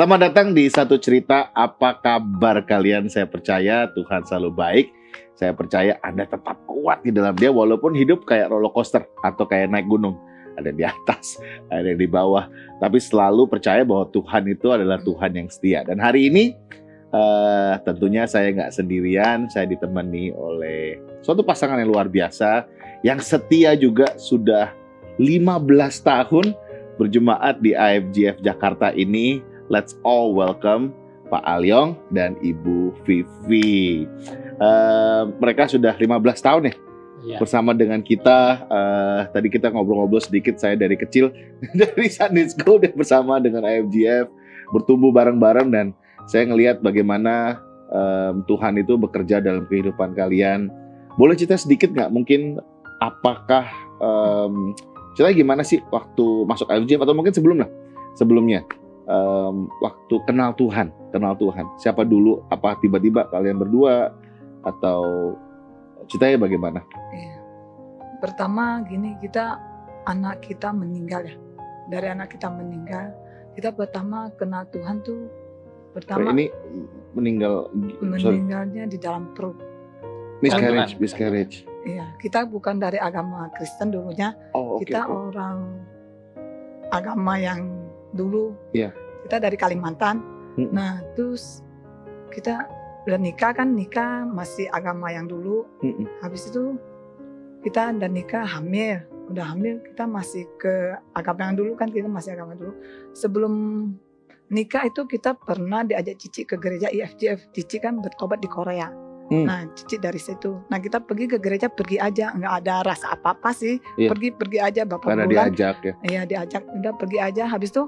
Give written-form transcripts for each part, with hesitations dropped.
Selamat datang di Satu Cerita. Apa kabar kalian? Saya percaya Tuhan selalu baik. Saya percaya Anda tetap kuat di dalam Dia walaupun hidup kayak roller coaster atau kayak naik gunung. Ada di atas, ada yang di bawah. Tapi selalu percaya bahwa Tuhan itu adalah Tuhan yang setia. Dan hari ini tentunya saya nggak sendirian. Saya ditemani oleh suatu pasangan yang luar biasa. Yang setia juga sudah 15 tahun berjemaat di IFGF Jakarta ini. Let's all welcome Pak Alyong dan Ibu Vivi. Mereka sudah 15 tahun ya bersama dengan kita. Tadi kita ngobrol-ngobrol sedikit, saya dari kecil dari Sunday School dan bersama dengan IFGF bertumbuh bareng-bareng, dan saya ngelihat bagaimana Tuhan itu bekerja dalam kehidupan kalian. Boleh cerita sedikit nggak? Mungkin apakah cerita gimana sih waktu masuk IFGF atau mungkin sebelumnya? Waktu kenal Tuhan, siapa dulu? Apa tiba-tiba kalian berdua atau ceritanya bagaimana? Pertama gini, anak kita meninggal ya. Dari anak kita meninggal, kita pertama kenal Tuhan tuh pertama. Ini meninggalnya di dalam perut. Miscarriage. Iya, kita bukan dari agama Kristen dulunya. Kita orang agama yang dulu, kita dari Kalimantan. Nah, terus kita udah nikah masih agama yang dulu. Habis itu kita udah nikah, udah hamil, kita masih ke agama yang dulu kan, kita masih agama dulu. Sebelum nikah itu kita pernah diajak Cici ke gereja IFGF. Cici kan bertobat di Korea. Nah, Cici dari situ. Nah, kita pergi ke gereja, pergi aja, nggak ada rasa apa-apa sih. Pergi aja beberapa bulan. Karena diajak ya. Iya, diajak, udah pergi aja. Habis itu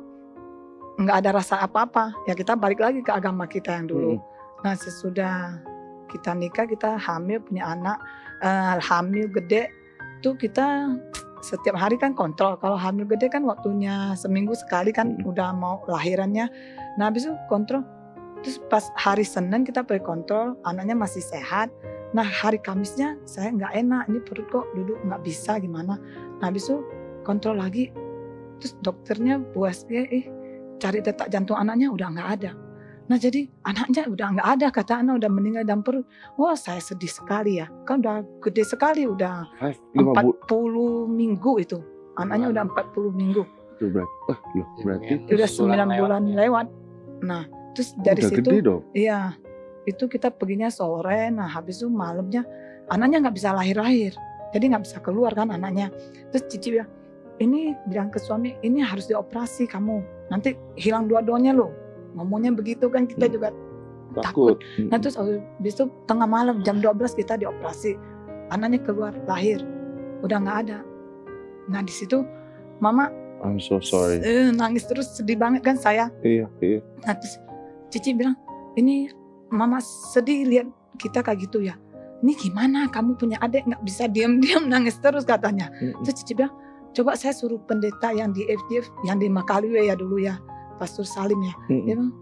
nggak ada rasa apa-apa. Ya kita balik lagi ke agama kita yang dulu. Nah, sesudah kita nikah, kita hamil, punya anak, hamil gede, tuh kita setiap hari kan kontrol. Kalau hamil gede kan waktunya seminggu sekali kan udah mau lahirannya. Nah, habis itu kontrol. Terus pas hari Senin kita pergi kontrol, anaknya masih sehat. Nah, hari Kamisnya saya nggak enak, ini perut kok duduk nggak bisa gimana. Nah, habis itu kontrol lagi. Terus dokternya buas dia, cari detak jantung anaknya udah nggak ada. Nah, jadi anaknya udah nggak ada, kata anak udah meninggal dalam perut. Wah, saya sedih sekali ya. Kan udah gede sekali, udah 40 minggu itu. Anaknya udah 40 minggu. Itu berarti udah 9 bulan lewat. Nah, terus dari situ, iya, itu kita perginya sore. Nah, habis itu malamnya anaknya nggak bisa lahir, jadi nggak bisa keluar kan anaknya. Terus Cici bilang ke suami, ini harus dioperasi kamu, nanti hilang dua-duanya loh. Ngomongnya begitu kan, kita juga takut. Nah, terus habis itu tengah malam jam 12 kita dioperasi, anaknya keluar lahir, udah nggak ada. Nah, di situ Mama, I'm so sorry. Nangis terus, sedih banget kan saya. Iya. Nah, terus Cici bilang, ini Mama sedih lihat kita kayak gitu ya. Ini gimana, kamu punya adik nggak bisa diam-diam nangis terus katanya. Terus Cici bilang, coba saya suruh pendeta yang di FGF, yang di Makaliwe ya dulu ya, Pastor Salim ya. Dia bilang,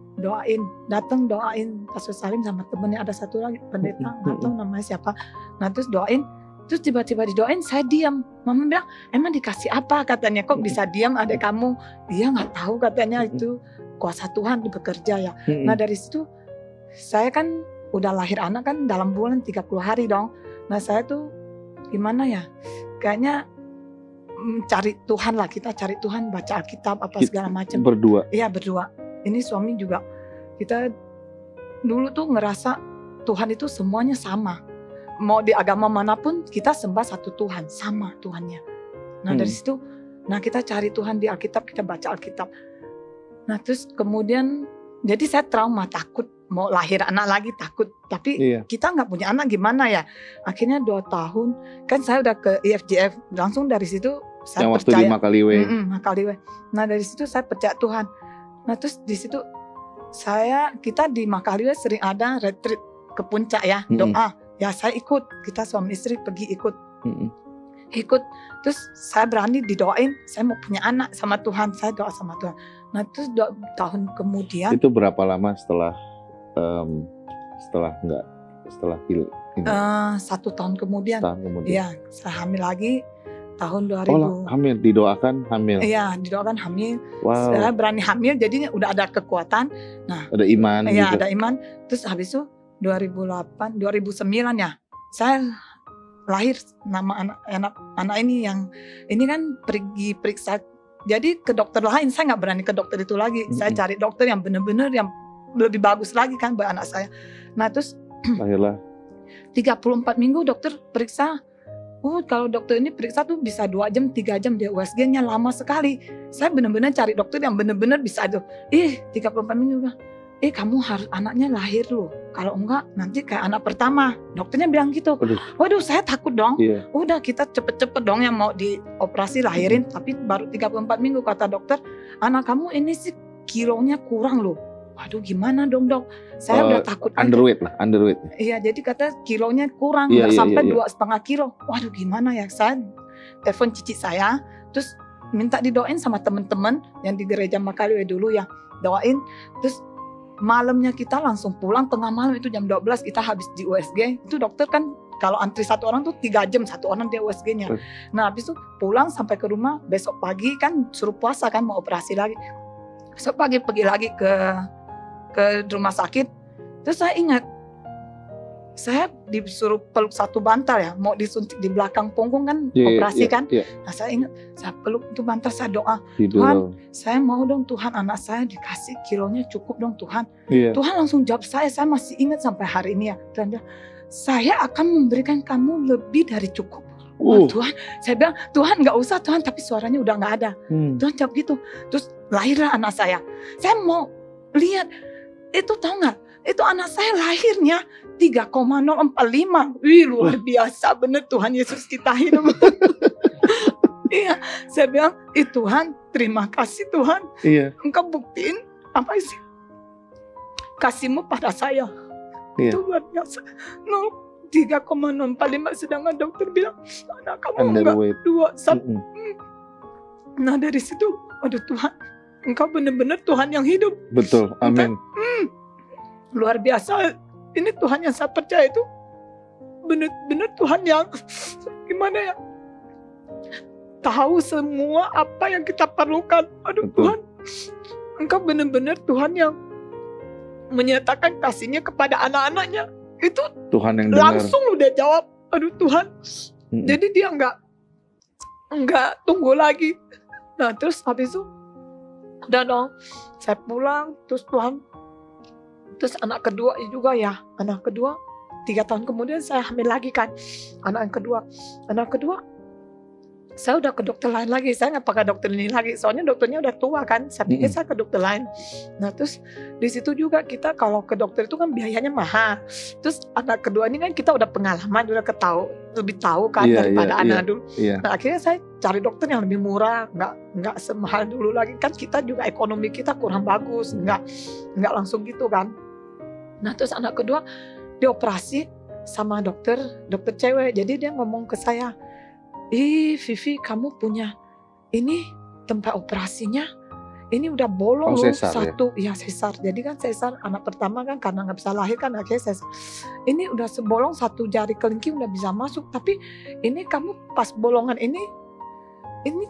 doain Pastor Salim sama temennya, ada satu lagi pendeta, nggak tahu namanya siapa. Nah, terus doain. Terus tiba-tiba didoain, saya diam. Mama bilang, emang dikasih apa katanya, kok bisa diam adek kamu? Dia nggak tahu katanya, itu kuasa Tuhan bekerja ya. Nah, dari situ saya kan udah lahir anak kan dalam bulan 30 hari dong. Nah, saya tuh gimana ya, kayaknya cari Tuhan lah, kita cari Tuhan, baca Alkitab apa segala macam. Berdua? Iya, berdua. Ini suami juga. Kita dulu tuh ngerasa Tuhan itu semuanya sama. Mau di agama manapun kita sembah satu Tuhan, sama Tuhannya. Nah, dari situ, kita cari Tuhan di Alkitab, kita baca Alkitab. Nah, terus kemudian jadi saya trauma, takut mau lahir anak lagi, takut. Tapi kita nggak punya anak gimana ya. Akhirnya 2 tahun kan saya udah ke IFGF, langsung dari situ saya yang percaya. Waktu di Makaliwe. Makaliwe. Nah, dari situ saya percaya Tuhan. Nah, terus di situ kita di Makaliwe sering ada retreat ke puncak ya, doa. Ya, saya ikut, kita suami istri pergi ikut. Terus saya berani didoain, saya mau punya anak sama Tuhan, saya doa sama Tuhan. Nah, terus 2 tahun kemudian. Itu berapa lama setelah pil? 1 tahun kemudian. Ya, saya hamil lagi. tahun Oh, 2000. hamil, didoakan hamil. Iya, didoakan hamil. Wow, Saya berani hamil, jadinya udah ada kekuatan. ada iman Iya, gitu. ada iman. Terus habis itu 2008, 2009 ya, saya lahir nama anak ini yang ini kan pergi periksa. Jadi ke dokter lain, saya nggak berani ke dokter itu lagi. Saya cari dokter yang benar-benar yang lebih bagus lagi kan buat anak saya. Nah terus Lahirlah. 34 minggu dokter periksa. Oh kalau dokter ini periksa tuh bisa 2 jam, 3 jam dia USG-nya lama sekali. Saya benar-benar cari dokter yang benar-benar bisa itu. 34 minggu. Kamu harus anaknya lahir loh. Kalau enggak nanti kayak anak pertama. Dokternya bilang gitu. Waduh saya takut dong. Iya. Udah kita cepet-cepet dong yang mau dioperasi lahirin. Tapi baru 34 minggu kata dokter. Anak kamu ini sih kilonya kurang loh. Waduh gimana dong dok. Saya udah takut. Underweight lah, underweight. Iya jadi kata kilonya kurang. Iya, Nggak sampai iya. 2,5 kilo. Waduh gimana ya. Saya telepon cici saya. Terus minta didoain sama teman-teman yang di gereja Makaliwe dulu ya. Doain. Terus malamnya kita langsung pulang, tengah malam itu jam 12 kita habis di USG. Itu dokter kan kalau antri satu orang tuh 3 jam satu orang dia USG-nya. Nah habis itu pulang sampai ke rumah, besok pagi kan suruh puasa kan mau operasi lagi. Besok pagi pergi lagi ke rumah sakit. Terus saya ingat saya disuruh peluk satu bantal ya, mau disuntik di belakang punggung kan operasi kan. Nah saya ingat saya peluk itu bantal, saya doa, Tuhan saya mau dong Tuhan anak saya dikasih kilonya cukup dong Tuhan. Tuhan langsung jawab saya masih ingat sampai hari ini ya. Tuhan, saya akan memberikan kamu lebih dari cukup. Tuhan, saya bilang Tuhan nggak usah Tuhan, tapi suaranya udah nggak ada. Tuhan jawab gitu. Terus lahirlah anak saya. Saya mau lihat itu, tahu nggak? Itu anak saya lahirnya 3,045. Wih luar biasa bener Tuhan Yesus kita hidup. Iya, saya bilang, Tuhan terima kasih Tuhan. Iya. Engkau buktiin apa sih kasih-Mu pada saya. Itu luar biasa. 3,045 sedangkan dokter bilang anak kamu enggak 2. Nah dari situ, aduh Tuhan, Engkau benar-benar Tuhan yang hidup. Betul, amin. Luar biasa. Ini Tuhan yang saya percaya itu benar-benar Tuhan yang gimana ya, tahu semua apa yang kita perlukan. Aduh Tuhan, Engkau benar-benar Tuhan yang menyatakan kasih-Nya kepada anak-anaknya. Itu Tuhan yang dengar. Langsung udah jawab. Aduh Tuhan. Jadi dia enggak tunggu lagi. Nah terus habis itu udah dong, saya pulang. Terus Tuhan, terus anak kedua juga ya, anak kedua 3 tahun kemudian saya hamil lagi kan, anak kedua saya udah ke dokter lain lagi. Saya nggak pakai dokter ini lagi, soalnya dokternya udah tua kan. Saya pikir saya ke dokter lain. Nah terus di situ juga kita kalau ke dokter itu kan biayanya mahal. Terus anak kedua ini kan kita udah pengalaman, udah lebih tahu kan daripada anak dulu. Nah akhirnya saya cari dokter yang lebih murah, nggak semahal dulu lagi kan. Kita juga ekonomi kita kurang bagus, nggak langsung gitu kan. Nah terus anak kedua dioperasi sama dokter cewek. Jadi dia ngomong ke saya, Vivi kamu punya ini tempat operasinya ini udah bolong loh satu ya sesar. Jadi kan sesar anak pertama kan karena nggak bisa lahir kan akhirnya sesar. Ini udah sebolong satu jari kelingking udah bisa masuk, tapi ini kamu pas bolongan ini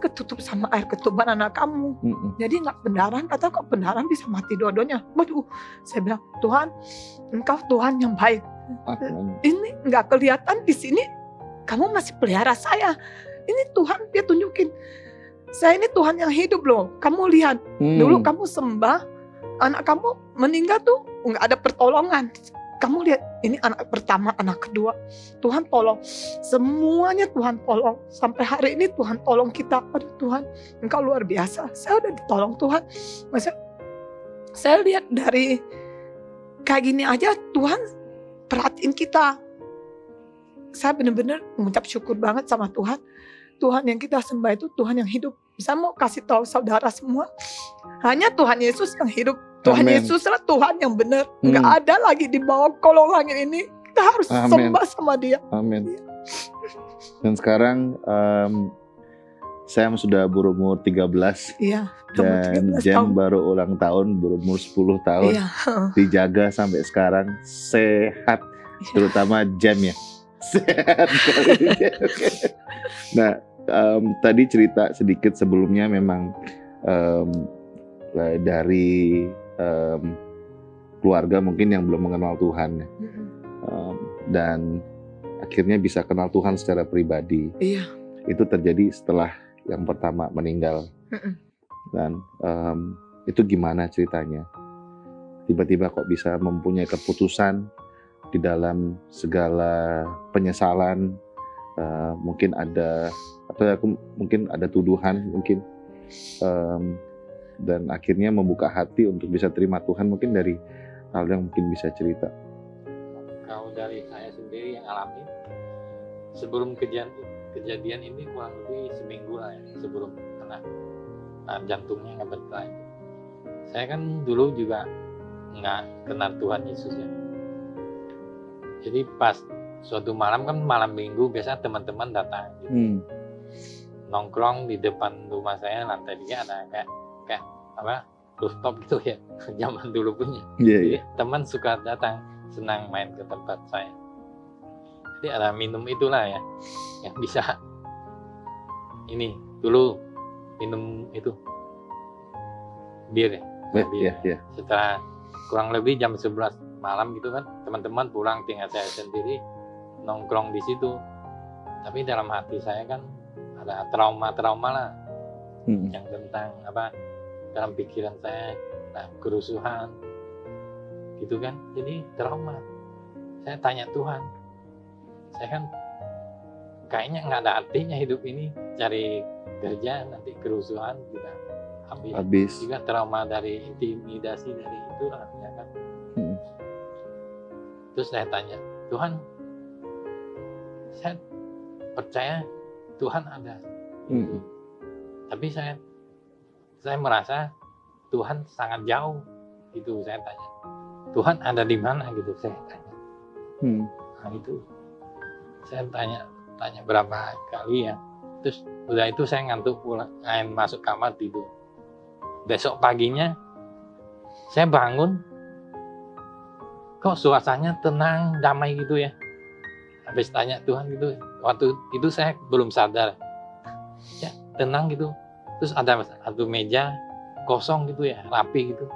ketutup sama air ketuban anak kamu. Jadi nggak pendarahan, kata kok pendarahan bisa mati dua-duanya. Waduh, saya bilang Tuhan, Engkau Tuhan yang baik. Ini nggak kelihatan di sini. Kamu masih pelihara saya. Ini Tuhan dia tunjukin. Saya ini Tuhan yang hidup loh. Kamu lihat. Dulu kamu sembah. Anak kamu meninggal tuh nggak ada pertolongan. Kamu lihat. Ini anak pertama, anak kedua. Tuhan tolong. Semuanya Tuhan tolong. Sampai hari ini Tuhan tolong kita. Aduh Tuhan. Engkau luar biasa. Saya udah ditolong Tuhan. Saya lihat dari kayak gini aja Tuhan perhatiin kita. Saya benar-benar mengucap syukur banget sama Tuhan. Tuhan yang kita sembah itu Tuhan yang hidup. Saya mau kasih tahu saudara semua, hanya Tuhan Yesus yang hidup. Tuhan Yesuslah Tuhan yang benar. Nggak ada lagi di bawah kolong langit ini. Kita harus sembah sama Dia. Amin. Dan sekarang saya sudah berumur 13. Iya. Dan Jem baru ulang tahun berumur 10 tahun. Iya. Dijaga sampai sekarang sehat. Terutama Jem ya. Sehat. Nah, tadi cerita sedikit sebelumnya memang dari keluarga mungkin yang belum mengenal Tuhan, dan akhirnya bisa kenal Tuhan secara pribadi. Iya. Itu terjadi setelah yang pertama meninggal. Dan itu gimana ceritanya? Tiba-tiba kok bisa mempunyai keputusan di dalam segala penyesalan, mungkin ada, atau mungkin ada tuduhan mungkin, dan akhirnya membuka hati untuk bisa terima Tuhan. Mungkin dari hal yang mungkin bisa cerita. Kalau dari saya sendiri yang alami, sebelum kejadian ini kurang lebih seminggu lah ya, sebelum kena jantungnya nggak bergerak. Saya kan dulu juga nggak kenal Tuhan Yesus ya. Jadi pas suatu malam, kan malam minggu biasa teman-teman datang gitu. Nongkrong di depan rumah saya, lantai 3 ada kayak apa, rooftop gitu ya, zaman dulu punya. Jadi teman suka datang, senang main ke tempat saya. Jadi ada minum itulah ya, yang bisa ini dulu minum itu bir ya. Setelah kurang lebih jam 11 malam gitu kan, teman-teman pulang, tinggal saya sendiri nongkrong di situ. Tapi dalam hati saya kan ada trauma lah, yang tentang apa, dalam pikiran saya kerusuhan gitu kan. Jadi trauma. Saya tanya Tuhan, saya kan kayaknya nggak ada artinya hidup ini, cari kerja nanti kerusuhan juga habis. Juga trauma dari intimidasi dari itu lah ya kan. Terus saya tanya, Tuhan, saya percaya Tuhan ada. Tapi saya merasa Tuhan sangat jauh gitu. Saya tanya, Tuhan ada di mana gitu, saya tanya. Nah itu saya tanya berapa kali ya. Terus udah itu saya ngantuk, pulang, masuk kamar tidur. Besok paginya saya bangun, kok suasananya tenang, damai gitu ya. Habis tanya Tuhan gitu, waktu itu saya belum sadar, ya tenang gitu. Terus ada satu meja kosong gitu ya, rapi gitu.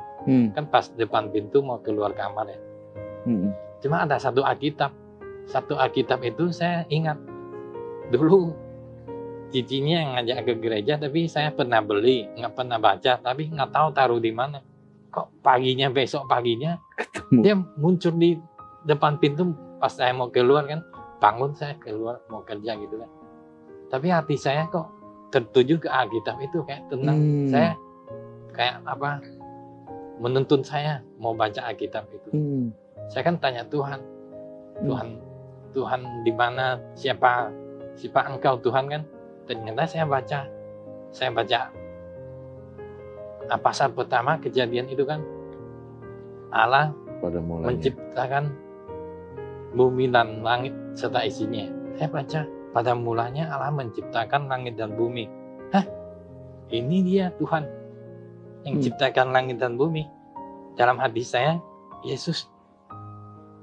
Kan pas depan pintu mau keluar kamar ya. Cuma ada satu Alkitab. Satu Alkitab itu saya ingat dulu cicinya yang ngajak ke gereja, tapi saya pernah beli, nggak pernah baca, tapi nggak tahu taruh di mana. Kok besok paginya dia muncul di depan pintu pas saya mau keluar kan, bangun saya keluar mau kerja gitu kan. Tapi hati saya kok tertuju ke Alkitab itu, kayak tenang. Saya kayak apa, menuntun saya mau baca Alkitab itu. Saya kan tanya Tuhan, Tuhan di mana, siapa Engkau Tuhan kan. Ternyata saya baca pasal pertama Kejadian itu kan, Allah pada menciptakan bumi dan langit serta isinya. Saya baca, pada mulanya Allah menciptakan langit dan bumi. Ini dia Tuhan yang ciptakan langit dan bumi. Dalam hati saya, Yesus.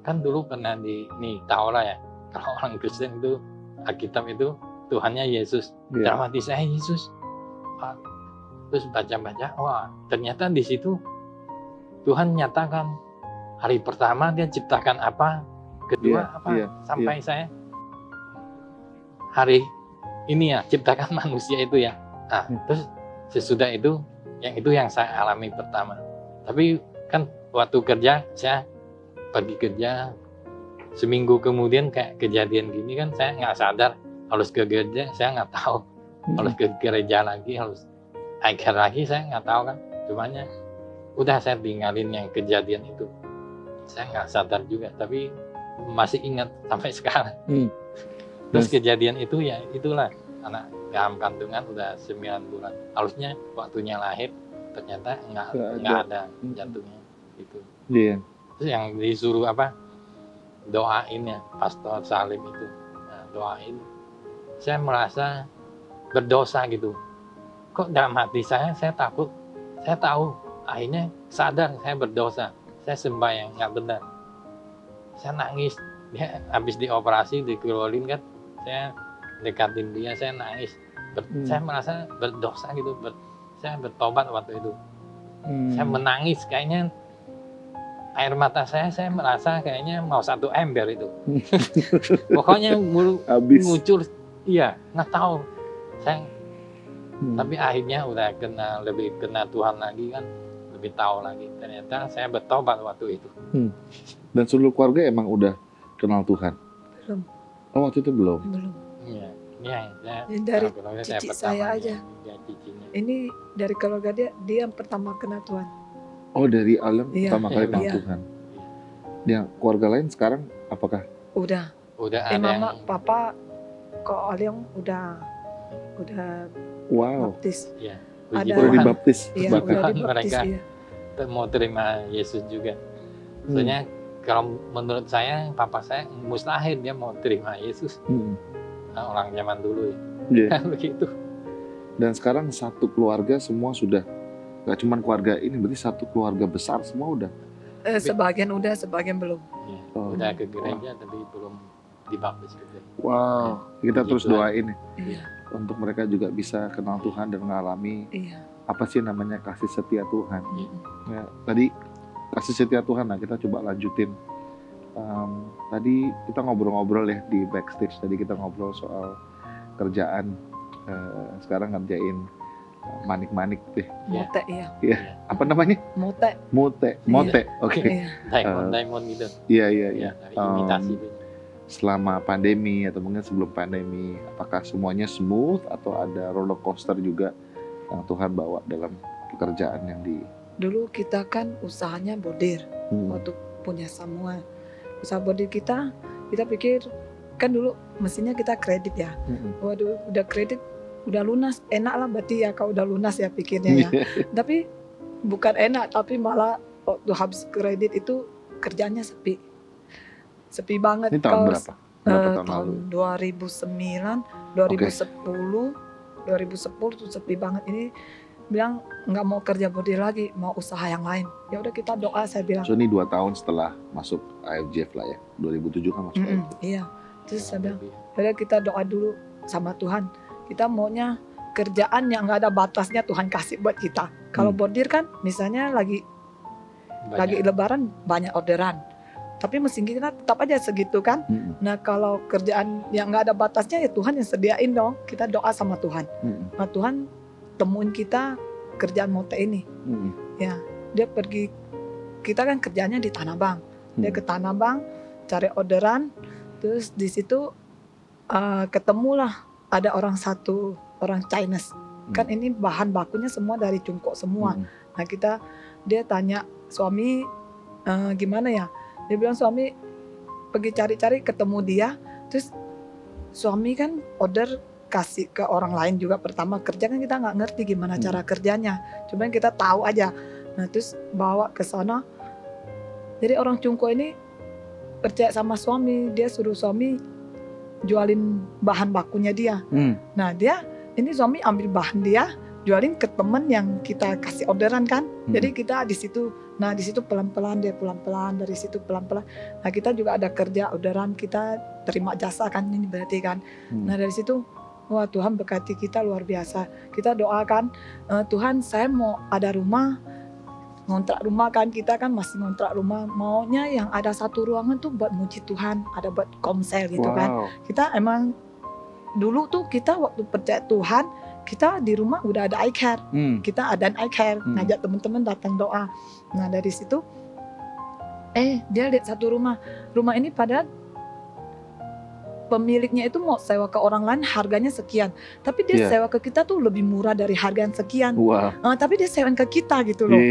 Kan dulu pernah tahu lah ya, kalau orang Kristen itu Alkitab itu Tuhannya Yesus. Dalam hati saya Yesus. Terus baca-baca, wah ternyata di situ Tuhan nyatakan hari pertama dia ciptakan apa, kedua sampai saya hari ini ya ciptakan manusia itu ya. Terus sesudah itu yang saya alami pertama. Tapi kan waktu kerja, saya pergi kerja, seminggu kemudian kayak kejadian gini kan, saya nggak sadar harus ke gereja, saya nggak tahu. Harus ke gereja lagi, harus akhir lagi, saya nggak tahu kan. Cumanya udah saya tinggalin yang kejadian itu. Saya nggak sadar juga, tapi masih ingat sampai sekarang. Terus kejadian itu ya itulah, anak dalam kandungan udah 9 bulan. Harusnya waktunya lahir, ternyata nggak ada jantungnya itu. Terus yang disuruh apa, doain ya, Pastor Salim itu. Nah, doain. Saya merasa berdosa gitu. Kok dalam hati saya takut, saya tahu, akhirnya sadar saya berdosa. Saya sembahyang nggak benar. Saya nangis. Dia habis dioperasi, dikeluarin kan, saya dekatin dia, saya nangis. Saya merasa berdosa gitu. Saya bertobat waktu itu. Saya menangis kayaknya air mata saya merasa kayaknya mau 1 ember itu. Pokoknya Habis. muncul, iya nggak tahu. Saya tapi akhirnya udah lebih kena Tuhan lagi kan, lebih tahu lagi. Ternyata saya bertobat waktu itu. Dan seluruh keluarga emang udah kenal Tuhan? Belum. Oh, waktu itu belum? Belum. Iya, iya. Ini dari keluarga cici pertama saya aja. ya, cicinya. Ini dari keluarga dia yang pertama kenal Tuhan. Oh, dari Alam Iya. pertama kali kenal Iya. Tuhan. Yang keluarga lain sekarang apakah? Udah. Udah ada Mama, yang papa, kok Aliong udah Wow. baptis. ya, Ada- puji Udah Tuhan, dibaptis Iya, bahkan. udah dibaptis. Mereka. Iya. mau terima Yesus juga. Soalnya kalau menurut saya, papa saya mustahil dia mau terima Yesus. Nah, orang zaman dulu ya. Iya. Kan begitu. Dan sekarang satu keluarga semua sudah, gak cuma keluarga ini, berarti satu keluarga besar semua udah. Sebagian udah, sebagian belum. Ya, Oh. udah ke gereja tapi belum dibaptis juga. Wow. Kita Puji terus Tuhan. doain ya, Iya, untuk mereka juga bisa kenal Tuhan dan mengalami iya. apa sih namanya kasih setia Tuhan. Iya. Ya, tadi kasih setia Tuhan, nah kita coba lanjutin. Tadi kita ngobrol-ngobrol ya di backstage, tadi kita ngobrol soal kerjaan. Sekarang ngerjain manik-manik deh. Mote, iya. Apa namanya? Mote. Mote. Oke. Iya. Diamond gitu. Iya, iya, iya. Ya, dari imitasi itu. Selama pandemi atau mungkin sebelum pandemi, apakah semuanya smooth atau ada roller coaster juga yang Tuhan bawa dalam pekerjaan yang di Dulu kita kan usahanya bordir. Waktu punya Samuel. Usaha bordir kita pikir kan dulu mestinya kita kredit ya. Waduh, udah kredit, udah lunas, enak lah berarti ya kalau udah lunas ya pikirnya ya. Tapi bukan enak, tapi malah waktu habis kredit itu kerjanya sepi. Sepi banget. Ini tahun berapa? Berapa tahun lalu? Tahun 2009, 2010, 2010 tuh sepi banget. Ini bilang nggak mau kerja bordir lagi, mau usaha yang lain. Ya udah kita doa, saya bilang. So ini 2 tahun setelah masuk AFJF lah ya, 2007 kan masuk AFJF. Iya. Terus saya bilang, udah kita doa dulu sama Tuhan. Kita maunya kerjaan yang nggak ada batasnya Tuhan kasih buat kita. Kalau bordir kan, misalnya lagi Lebaran banyak orderan. Tapi mesin kita tetap aja segitu kan. Nah kalau kerjaan yang nggak ada batasnya ya Tuhan yang sediain dong. Kita doa sama Tuhan. Nah Tuhan temuin kita kerjaan mote ini. Ya dia pergi, kita kan kerjanya di Tanah Abang. Dia ke Tanah Abang cari orderan. Terus di situ ketemulah ada orang Chinese. Kan ini bahan bakunya semua dari Cungkok semua. Nah dia tanya suami gimana ya? Dia bilang suami pergi cari-cari ketemu dia. Terus suami kan order kasih ke orang lain juga. Pertama kerja kan kita nggak ngerti gimana cara kerjanya. Cuman kita tahu aja. Nah terus bawa ke sana. Jadi orang Cungkok ini percaya sama suami. Dia suruh suami jualin bahan bakunya dia. Nah ini suami ambil bahan dia, jualin ke temen yang kita kasih orderan kan. Jadi kita di situ. Nah di situ pelan-pelan dia pelan-pelan, dari situ pelan-pelan. Nah kita juga ada kerja orderan, kita terima jasa kan ini berarti kan. Nah dari situ wah Tuhan berkati kita luar biasa. Kita doakan Tuhan saya mau ada rumah, ngontrak rumah kan, kita kan masih ngontrak rumah, maunya yang ada satu ruangan tuh buat muji Tuhan, ada buat komsel gitu kan. Kita emang dulu tuh kita waktu percaya Tuhan, kita di rumah udah ada iCare, kita ada iCare, ngajak teman-teman datang doa. Nah dari situ, dia lihat satu rumah ini padahal pemiliknya itu mau sewa ke orang lain harganya sekian, tapi dia sewa ke kita tuh lebih murah dari harga yang sekian. Tapi dia sewain ke kita gitu loh.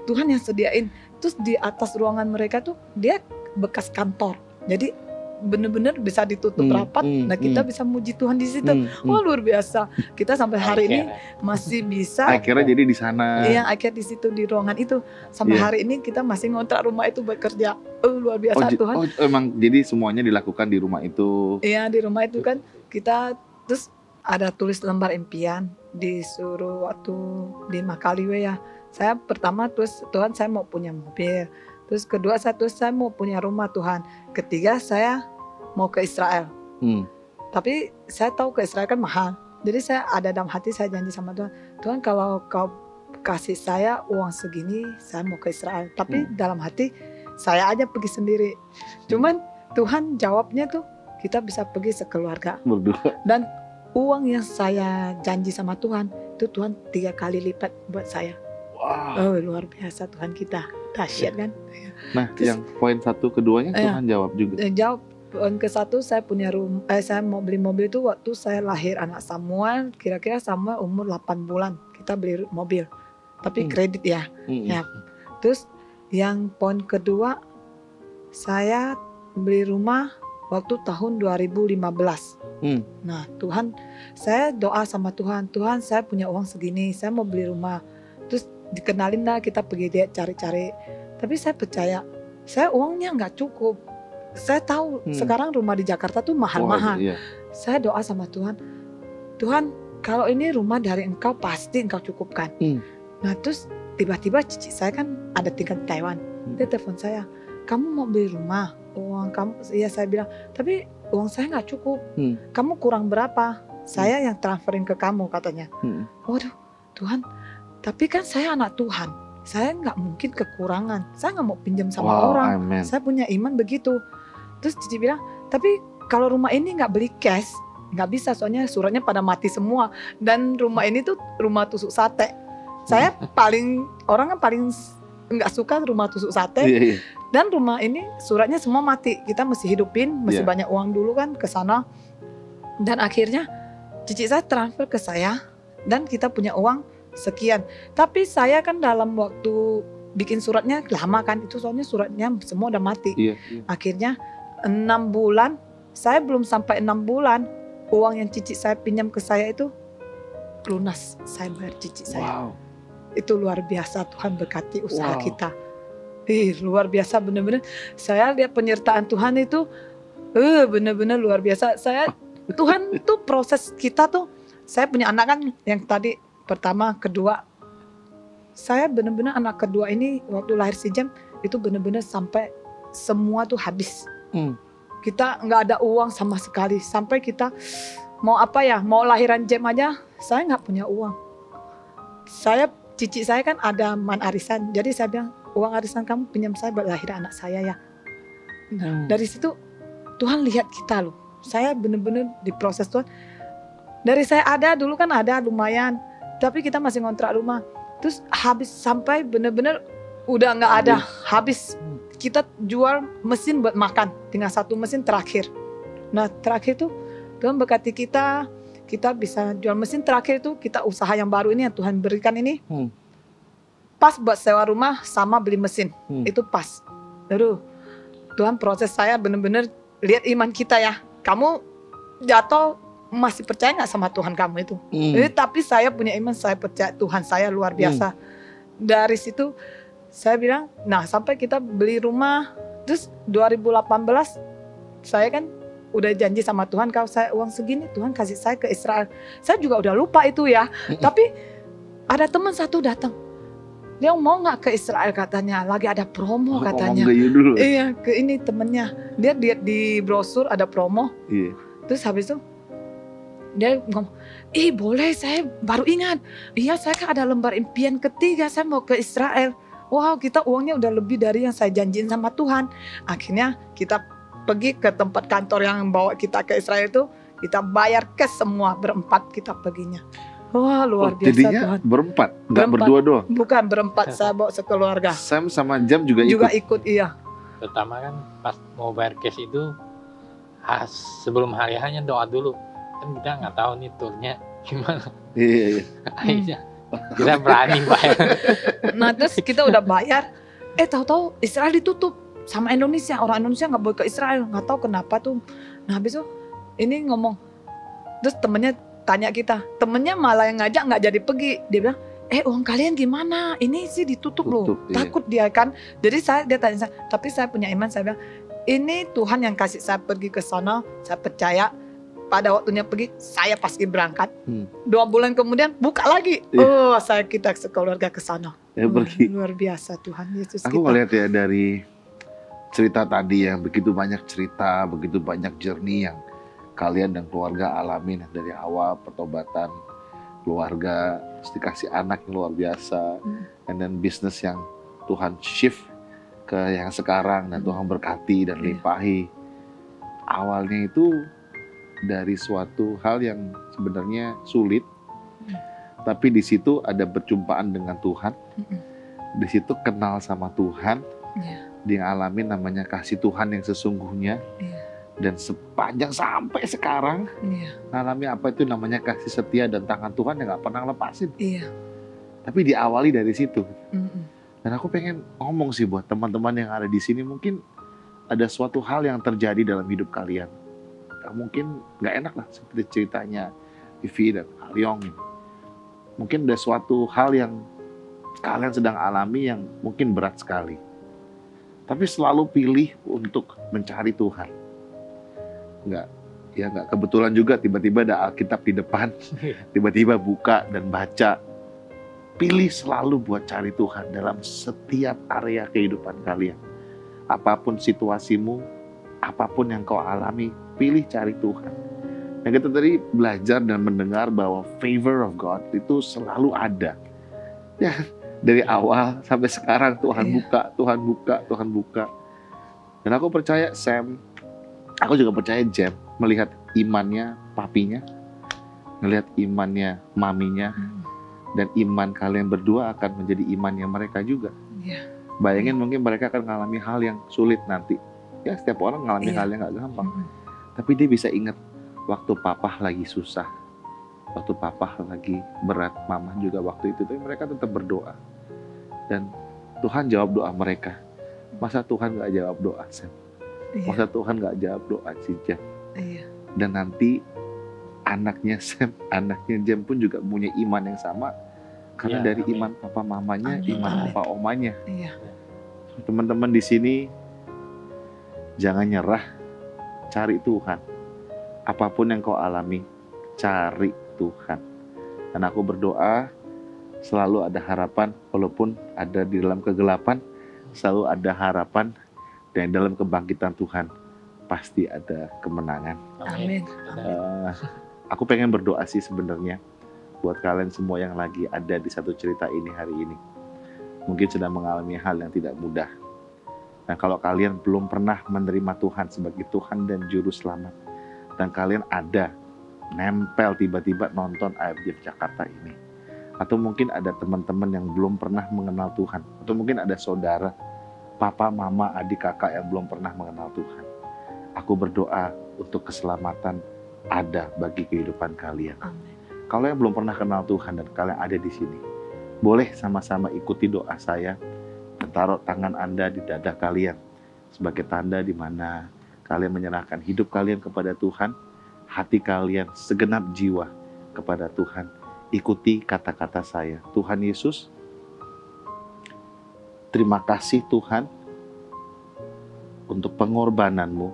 Tuhan yang sediain. Terus di atas ruangan mereka tuh dia bekas kantor, jadi bener-bener bisa ditutup rapat. Nah kita bisa muji Tuhan di situ. Wah luar biasa. Kita sampai hari ini masih bisa. Akhirnya jadi di sana. Iya, akhirnya di situ di ruangan itu. Sampai hari ini kita masih ngontrak rumah itu buat kerja. Luar biasa Tuhan. Emang jadi semuanya dilakukan di rumah itu. Iya di rumah itu kan kita terus ada tulis lembar impian, disuruh waktu di Makaliwe ya. Saya pertama terus Tuhan saya mau punya mobil. Terus kedua saya mau punya rumah Tuhan. Ketiga saya mau ke Israel. Tapi saya tahu ke Israel kan mahal. Jadi saya ada dalam hati, saya janji sama Tuhan, Tuhan kalau kau kasih saya uang segini, saya mau ke Israel. Tapi dalam hati saya aja pergi sendiri. Cuman Tuhan jawabnya tuh kita bisa pergi sekeluarga. Berdua. Dan uang yang saya janji sama Tuhan itu Tuhan 3 kali lipat buat saya. Wow. Oh, luar biasa Tuhan kita, dahsyat kan. Nah, Terus, yang poin 1 keduanya Tuhan jawab juga. Jawab. Poin ke-1, saya punya saya mau beli mobil itu waktu saya lahir anak Samuel, kira-kira Samuel umur 8 bulan. Kita beli mobil. Tapi kredit ya. Ya. Terus yang poin kedua, saya beli rumah waktu tahun 2015. Nah, Tuhan, saya doa sama Tuhan, Tuhan saya punya uang segini, saya mau beli rumah. Terus dikenalin lah, kita pergi dia cari-cari. Tapi saya percaya, saya uangnya nggak cukup. Saya tahu sekarang rumah di Jakarta tuh mahal-mahal. Iya. Saya doa sama Tuhan, Tuhan kalau ini rumah dari Engkau pasti Engkau cukupkan. Nah terus tiba-tiba cici saya kan ada tinggal di Taiwan. Dia telepon saya, kamu mau beli rumah, uang kamu, iya saya bilang, tapi uang saya nggak cukup. Kamu kurang berapa? Saya yang transferin ke kamu katanya. Waduh Tuhan, tapi kan saya anak Tuhan, saya nggak mungkin kekurangan, saya nggak mau pinjam sama orang. Amen. Saya punya iman begitu. Terus cici bilang, tapi kalau rumah ini nggak beli cash, nggak bisa, soalnya suratnya pada mati semua. Dan rumah ini tuh rumah tusuk sate. Saya orang kan paling nggak suka rumah tusuk sate. Dan rumah ini suratnya semua mati. Kita mesti hidupin, mesti banyak uang dulu kan ke sana. Dan akhirnya cici saya transfer ke saya dan kita punya uang sekian. Tapi saya kan dalam waktu bikin suratnya lama kan, itu soalnya suratnya semua udah mati. Akhirnya 6 bulan, saya belum sampai 6 bulan, uang yang cici saya pinjam ke saya itu lunas, saya bayar cici saya. Itu luar biasa, Tuhan berkati usaha kita. Luar biasa bener-bener. Saya lihat penyertaan Tuhan itu bener-bener luar biasa. Tuhan tuh proses kita tuh, saya punya anak kan yang tadi pertama, kedua. Saya bener-bener anak kedua ini waktu lahir si Jem itu bener-bener sampai semua tuh habis. Kita nggak ada uang sama sekali. Sampai kita mau mau lahiran Jem aja, saya nggak punya uang. Cici saya kan ada arisan, jadi saya bilang, uang arisan kamu pinjam saya buat lahiran anak saya ya. Nah, dari situ Tuhan lihat kita loh. Saya bener-bener diproses Tuhan. Dari saya ada dulu kan ada lumayan, tapi kita masih ngontrak rumah. Terus habis sampai bener-bener udah nggak ada, habis. Kita jual mesin buat makan, tinggal 1 mesin terakhir. Nah terakhir tuh Tuhan berkati kita bisa jual mesin terakhir itu, kita usaha yang baru ini yang Tuhan berikan ini. Pas buat sewa rumah sama beli mesin, itu pas. Aduh, Tuhan proses saya bener-bener lihat iman kita ya. Kamu jatuh masih percaya nggak sama Tuhan kamu itu? Tapi saya punya iman, saya percaya Tuhan saya luar biasa. Dari situ saya bilang, nah sampai kita beli rumah, terus 2018 saya kan udah janji sama Tuhan, kalau saya uang segini Tuhan kasih saya ke Israel. Saya juga udah lupa itu ya. Tapi ada teman satu datang, dia mau nggak ke Israel katanya, lagi ada promo katanya. Iya, ke ini temennya, dia lihat di brosur ada promo. Terus habis itu dia ngomong, boleh, saya baru ingat. Iya, saya kan ada lembar impian ketiga, saya mau ke Israel. Wow, kita uangnya udah lebih dari yang saya janjiin sama Tuhan. Akhirnya kita pergi ke tempat kantor yang bawa kita ke Israel itu, kita bayar cash semua, berempat kita perginya. Wah, luar biasa jadinya Tuhan. Berempat, nggak berdua doang? Bukan berempat, saya bawa sekeluarga. Sam sama Jam juga ikut, iya. Pertama kan pas mau bayar cash itu, sebelum hari hanya doa dulu. Kan kita nggak tahu nih turnya gimana. Iya. Akhirnya kita berani bayar. Nah terus kita udah bayar, tahu-tahu Israel ditutup sama Indonesia. Orang Indonesia nggak boleh ke Israel, nggak tahu kenapa tuh. Nah habis itu ini ngomong, terus temennya tanya kita, temennya malah yang ngajak nggak jadi pergi. Dia bilang, uang kalian gimana? Ini sih ditutup loh. Takut dia kan. Jadi dia tanya saya, tapi saya punya iman, saya bilang, ini Tuhan yang kasih saya pergi ke sana, saya percaya. Pada waktunya pergi, saya pasti berangkat. 2 bulan kemudian buka lagi. Kita sekeluarga ke sana. Luar biasa Tuhan Yesus. Aku ngeliat ya dari cerita tadi yang begitu banyak cerita, begitu banyak journey yang kalian dan keluarga alamin dari awal pertobatan keluarga, terus dikasih anak yang luar biasa, and then bisnis yang Tuhan shift ke yang sekarang dan Tuhan berkati dan limpahi. Awalnya itu dari suatu hal yang sebenarnya sulit, tapi di situ ada perjumpaan dengan Tuhan, di situ kenal sama Tuhan, dia ngalamin namanya kasih Tuhan yang sesungguhnya, dan sepanjang sampai sekarang ngalami apa itu namanya kasih setia dan tangan Tuhan yang nggak pernah lepasin. Tapi diawali dari situ. Dan aku pengen ngomong sih buat teman-teman yang ada di sini, mungkin ada suatu hal yang terjadi dalam hidup kalian. Mungkin nggak enak lah seperti ceritanya Vivi dan Alyong. Mungkin ada suatu hal yang kalian sedang alami yang mungkin berat sekali. Tapi selalu pilih untuk mencari Tuhan. Nggak kebetulan juga tiba-tiba ada Alkitab di depan, tiba-tiba buka dan baca. Pilih selalu buat cari Tuhan dalam setiap area kehidupan kalian. Apapun situasimu, apapun yang kau alami, pilih cari Tuhan. Nah, kita tadi belajar dan mendengar bahwa favor of God itu selalu ada. Ya, dari awal sampai sekarang Tuhan buka, Tuhan buka, Tuhan buka. Dan aku percaya Sam, aku juga percaya Jem, melihat imannya papinya, melihat imannya maminya, dan iman kalian berdua akan menjadi imannya mereka juga. Bayangin mungkin mereka akan mengalami hal yang sulit nanti. Ya, setiap orang mengalami hal yang gak gampang. Tapi dia bisa ingat waktu papa lagi susah, waktu papa lagi berat, mama juga waktu itu. Tapi mereka tetap berdoa. Dan Tuhan jawab doa mereka. Masa Tuhan gak jawab doa Sam? Masa Tuhan gak jawab doa si Jem? Dan nanti anaknya Sam, anaknya Jem pun juga punya iman yang sama. Karena dari iman papa mamanya, iman papa omanya. Teman-teman di sini, jangan nyerah, cari Tuhan. Apapun yang kau alami, cari Tuhan. Dan aku berdoa, selalu ada harapan, walaupun ada di dalam kegelapan, selalu ada harapan, dan dalam kebangkitan Tuhan, pasti ada kemenangan. Amin. Aku pengen berdoa sih sebenarnya buat kalian semua yang lagi ada di satu cerita ini hari ini. Mungkin sedang mengalami hal yang tidak mudah. Nah, kalau kalian belum pernah menerima Tuhan sebagai Tuhan dan Juru Selamat, dan kalian ada nempel tiba-tiba nonton AFJF Jakarta ini, atau mungkin ada teman-teman yang belum pernah mengenal Tuhan, atau mungkin ada saudara, papa, mama, adik, kakak yang belum pernah mengenal Tuhan, aku berdoa untuk keselamatan ada bagi kehidupan kalian. Amin. Kalau yang belum pernah kenal Tuhan dan kalian ada di sini, boleh sama-sama ikuti doa saya dan taruh tangan Anda di dada kalian sebagai tanda di mana kalian menyerahkan hidup kalian kepada Tuhan, hati kalian segenap jiwa kepada Tuhan. Ikuti kata-kata saya. Tuhan Yesus, terima kasih Tuhan untuk pengorbananmu,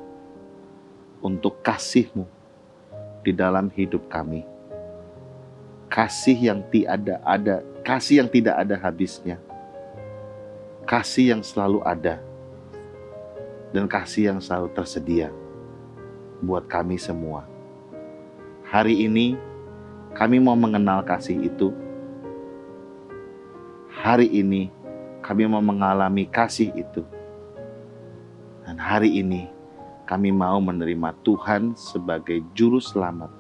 untuk kasih-Mu di dalam hidup kami. Kasih yang tidak ada habisnya. Kasih yang selalu ada. Dan kasih yang selalu tersedia buat kami semua. Hari ini kami mau mengenal kasih itu. Hari ini kami mau mengalami kasih itu. Dan hari ini kami mau menerima Tuhan sebagai Juru Selamat.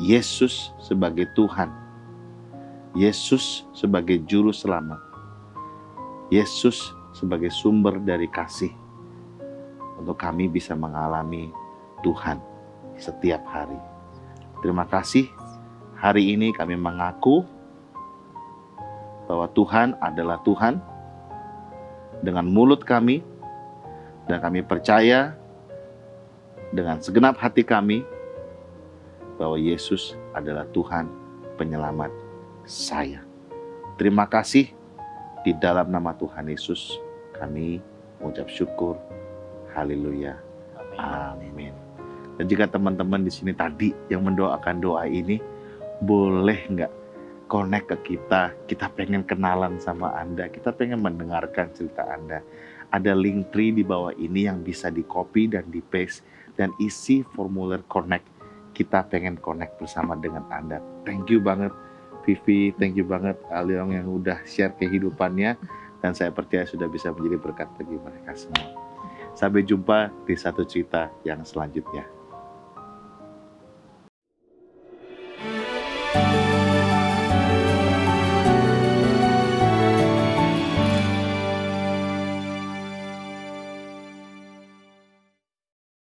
Yesus sebagai Tuhan. Yesus sebagai Juru Selamat. Yesus sebagai sumber dari kasih. Untuk kami bisa mengalami Tuhan setiap hari. Terima kasih. Hari ini kami mengaku bahwa Tuhan adalah Tuhan dengan mulut kami, dan kami percaya dengan segenap hati kami bahwa Yesus adalah Tuhan penyelamat saya. Terima kasih. Di dalam nama Tuhan Yesus kami mengucap syukur. Haleluya. Amin. Dan jika teman-teman di sini tadi yang mendoakan doa ini, boleh nggak connect ke kita? Kita pengen kenalan sama Anda. Kita pengen mendengarkan cerita Anda. Ada link tree di bawah ini yang bisa di copy dan di paste dan isi formulir connect. Kita pengen connect bersama dengan Anda. Thank you banget Vivi, thank you banget Aliong yang udah share kehidupannya, dan saya percaya sudah bisa menjadi berkat bagi mereka semua. Sampai jumpa di satu cerita yang selanjutnya.